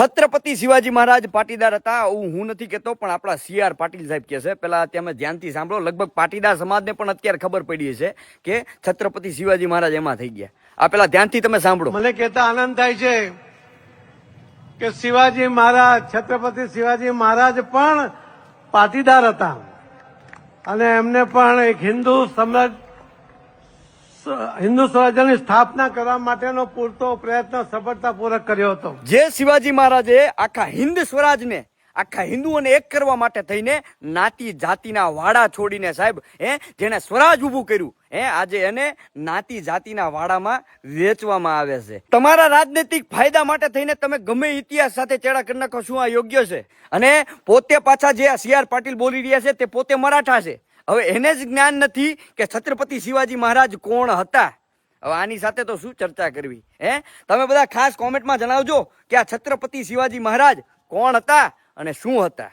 છત્રપતિ શિવાજી મહારાજ પાટીદાર હતા હું નથી કહેતો, પણ આપણા CR પાટીલ સાહેબ કહે છે. પેલા તમે ધ્યાનથી સાંભળો, લગભગ પાટીદાર સમાજને પણ અત્યારે ખબર પડી છે કે છત્રપતિ શિવાજી મહારાજ એમાં થઈ ગયા. આ પેલા ધ્યાનથી તમે સાંભળો. મને કહેતા આનંદ થાય છે કે શિવાજી મહારાજ, છત્રપતિ શિવાજી મહારાજ પણ પાટીદાર હતા અને એમને પણ એક હિન્દુ સ્વરાજ્યની સ્થાપના કરવા માટેનો પૂરતો પ્રયત્ન સફળતાપૂર્વક કર્યો હતો. જે શિવાજી મહારાજે આખા હિન્દ સ્વરાજને, આખા હિન્દુઓને એક કરવા માટે થઈને નાતી જાતિના વાડા છોડીને સાહેબ જેને સ્વરાજ ઉભું કર્યું, આજે એને નાતી જાતિના વાડામાં વેચવામાં આવે છે. તમારા રાજનૈતિક ફાયદા માટે થઈને તમે ગમે ઇતિહાસ સાથે ચેડા કરી નાખો, શું આ યોગ્ય છે? અને પોતે પાછા જે CR પાટીલ બોલી રહ્યા છે તે પોતે મરાઠા છે. હવે એને જ જ્ઞાન નથી કે છત્રપતિ શિવાજી મહારાજ કોણ હતા. હવે આની સાથે તો શું ચર્ચા કરવી? તમે બધા ખાસ કોમેન્ટમાં જણાવજો કે આ છત્રપતિ શિવાજી મહારાજ કોણ હતા અને શું હતા.